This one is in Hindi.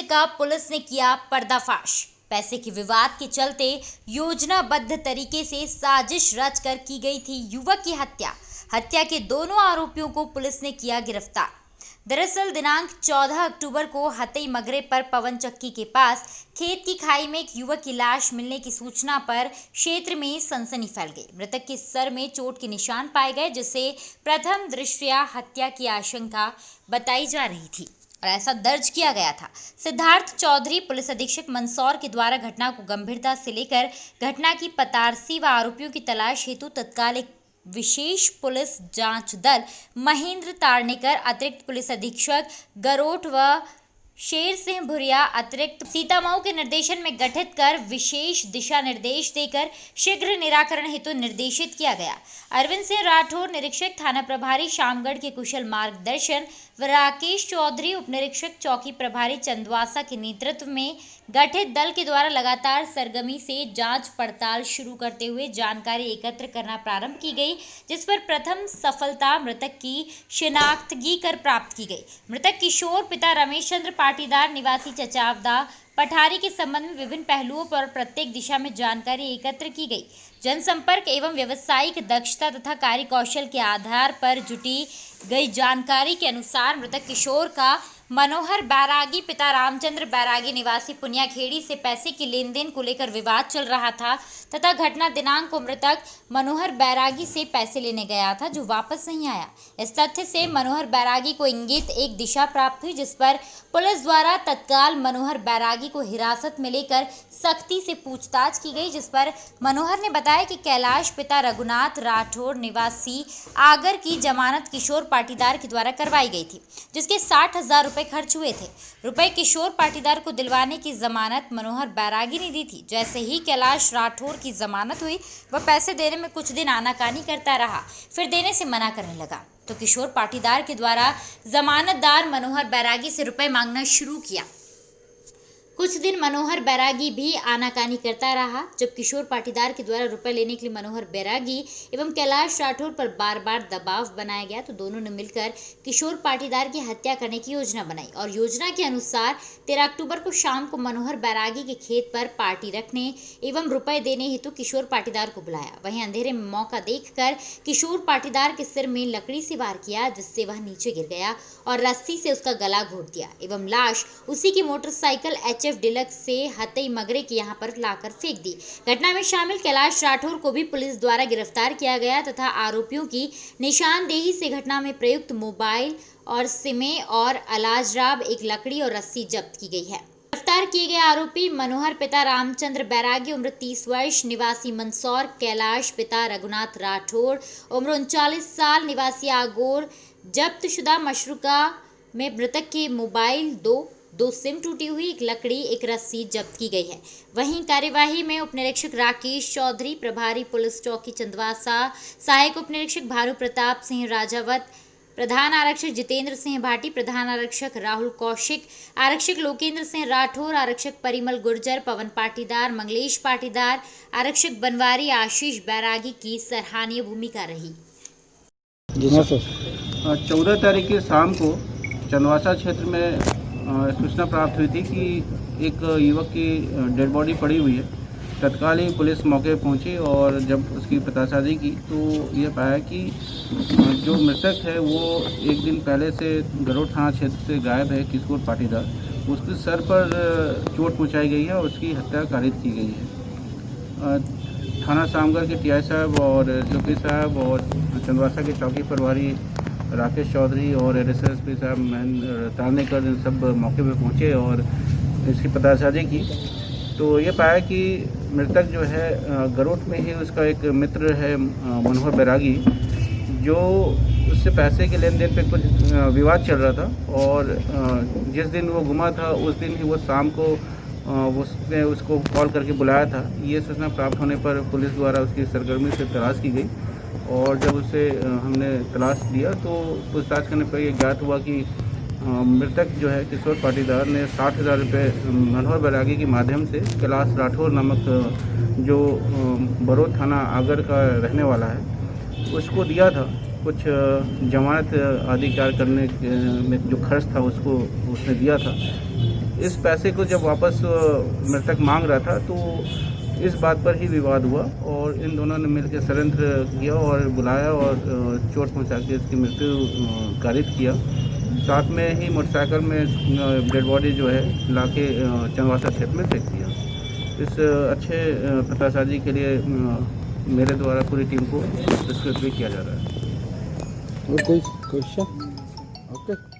का पुलिस ने किया पर्दाफाश। पैसे के विवाद के चलते योजनाबद्ध तरीके से साजिश रचकर की गई थी युवक की हत्या। हत्या के दोनों आरोपियों को पुलिस ने किया गिरफ्तार। दरअसल दिनांक 14 अक्टूबर को हतई मगरे पर पवन चक्की के पास खेत की खाई में एक युवक की लाश मिलने की सूचना पर क्षेत्र में सनसनी फैल गई। मृतक के सर में चोट के निशान पाए गए, जिसे प्रथम दृष्टया हत्या की आशंका बताई जा रही थी और ऐसा दर्ज किया गया था। सिद्धार्थ चौधरी पुलिस अधीक्षक मंदसौर के द्वारा घटना को गंभीरता से लेकर घटना की पतारसी व आरोपियों की तलाश हेतु तत्काल एक विशेष पुलिस जांच दल महेंद्र तारनेकर, अतिरिक्त पुलिस अधीक्षक गरोठ व शेर सिंह भुरिया अतिरिक्त सीतामऊ के निर्देशन में गठित कर विशेष दिशा निर्देश देकर शीघ्र निराकरण हेतु निर्देशित किया गया। अरविंद सिंह राठौर निरीक्षक थाना प्रभारी शामगढ़ के कुशल मार्गदर्शन व राकेश चौधरी उप निरीक्षक चौकी प्रभारी चंदवासा के नेतृत्व में गठित दल के द्वारा लगातार सरगर्मी से जांच पड़ताल शुरू करते हुए जानकारी एकत्र करना प्रारंभ की गई, जिस पर प्रथम सफलता मृतक की शिनाख्तगी कर प्राप्त की गई। मृतक किशोर पिता रमेश चंद्र पाटीदार निवासी चचावदा पठारी के संबंध में विभिन्न पहलुओं पर प्रत्येक दिशा में जानकारी एकत्र की गई। जनसंपर्क एवं व्यावसायिक दक्षता तथा कार्य कौशल के आधार पर जुटी गई जानकारी के अनुसार मृतक किशोर का मनोहर बैरागी पिता रामचंद्र बैरागी निवासी पुनियाखेड़ी से पैसे की लेन देन को लेकर विवाद चल रहा था तथा घटना दिनांक को मृतक मनोहर बैरागी से पैसे लेने गया था, जो वापस नहीं आया। इस तथ्य से मनोहर बैरागी को इंगित एक दिशा प्राप्त हुई, जिस पर पुलिस द्वारा तत्काल मनोहर बैरागी को हिरासत में लेकर सख्ती से पूछताछ की गई, जिस पर मनोहर ने बताया कि कैलाश पिता रघुनाथ राठौर निवासी आगर की जमानत किशोर पाटीदार के द्वारा करवाई गई थी, जिसके 60,000 रुपए खर्च हुए थे। रुपए किशोर पाटीदार को दिलवाने की जमानत मनोहर बैरागी ने दी थी। जैसे ही कैलाश राठौर की जमानत हुई, वह पैसे देने में कुछ दिन आनाकानी करता रहा, फिर देने से मना करने लगा तो किशोर पाटीदार के द्वारा जमानतदार मनोहर बैरागी से रुपए मांगना शुरू किया। कुछ दिन मनोहर बैरागी भी आनाकानी करता रहा। जब किशोर पाटीदार के द्वारा रुपए लेने के लिए मनोहर बैरागी एवं कैलाश राठौर पर बार बार दबाव बनाया गया तो दोनों ने मिलकर किशोर पाटीदार की हत्या करने की योजना बनाई और योजना के अनुसार 13 अक्टूबर को शाम को मनोहर बैरागी के खेत पर पार्टी रखने एवं रुपए देने हेतु किशोर पाटीदार को बुलाया। वहीं अंधेरे में मौका देखकर किशोर पाटीदार के सिर में लकड़ी से वार किया, जिससे वह नीचे गिर गया और रस्सी से उसका गला घोट दिया एवं लाश उसी की मोटरसाइकिल डिलक्स से हतई मगरे के यहाँ पर लाकर फेंक दी। घटना में शामिल कैलाश राठौर को भी पुलिस द्वारा गिरफ्तार किया गया तथा आरोपियों की निशानदेही से घटना में प्रयुक्त मोबाइल और सिमें और अलाजराब एक लकड़ी और रस्सी जब्त की गई है। गिरफ्तार किए गए आरोपी मनोहर पिता रामचंद्र बैरागी उम्र 30 वर्ष निवासी मंदसौर, कैलाश पिता रघुनाथ राठौर उम्र 39 साल निवासी आगोर, जब्तशुदा मशरूका में मृतक के मोबाइल, दो सिम टूटी हुई, एक लकड़ी, एक रस्सी जब्त की गई है। वहीं कार्यवाही में उप निरीक्षक राकेश चौधरी, प्रभारी पुलिस चौकी चंदवासा, सहायक उप निरीक्षक भानु प्रताप सिंह राजावत, प्रधान आरक्षक जितेंद्र सिंह भाटी, प्रधान आरक्षक राहुल कौशिक, आरक्षक लोकेंद्र सिंह राठौर, आरक्षक परिमल गुर्जर, पवन पाटीदार, मंगलेश पाटीदार, आरक्षक बनवारी आशीष बैरागी की सराहनीय भूमिका रही। 14 तारीख की शाम को चंदवासा क्षेत्र में सूचना प्राप्त हुई थी कि एक युवक की डेड बॉडी पड़ी हुई है। तत्काल ही पुलिस मौके पर पहुंची और जब उसकी पतासाजी की तो ये पाया कि जो मृतक है वो एक दिन पहले से गरोठ थाना क्षेत्र से गायब है, किशोर पाटीदार। उसके सर पर चोट पहुंचाई गई है और उसकी हत्या कारित की गई है। थाना शामगढ़ के टीआई साहब और चौकी साहब और चंदवासा के चौकी प्रभारी राकेश चौधरी और एसएसपी साहब महेंद्र तारनेकर सब मौके पे पहुंचे और इसकी पतासाजी की तो ये पाया कि मृतक जो है गरोठ में ही उसका एक मित्र है मनोहर बैरागी, जो उससे पैसे के लेन देन पे कुछ विवाद चल रहा था और जिस दिन वो गुमा था उस दिन ही वो शाम को उसने उसको कॉल करके बुलाया था। ये सूचना प्राप्त होने पर पुलिस द्वारा उसकी सरगर्मी से तलाश की गई और जब उसे हमने तलाश दिया तो पूछताछ करने पर यह ज्ञात हुआ कि मृतक जो है किशोर पाटीदार ने 60,000 रुपये मनोहर बैरागी के माध्यम से कैलाश राठौर नामक जो बरोद थाना आगर का रहने वाला है उसको दिया था। कुछ जमानत आदि कार्य करने में जो खर्च था उसको उसने दिया था। इस पैसे को जब वापस मृतक मांग रहा था तो इस बात पर ही विवाद हुआ और इन दोनों ने मिलकर षड्यंत्र किया और बुलाया और चोट पहुंचा के इसकी मृत्यु कारित किया। साथ में ही मोटरसाइकिल में डेड बॉडी जो है लाके चंदवासा क्षेत्र में फेंक दिया। इस अच्छे पतासाजी के लिए मेरे द्वारा पूरी टीम को पुरस्कृत भी किया जा रहा है। और कोई क्वेश्चन? ओके।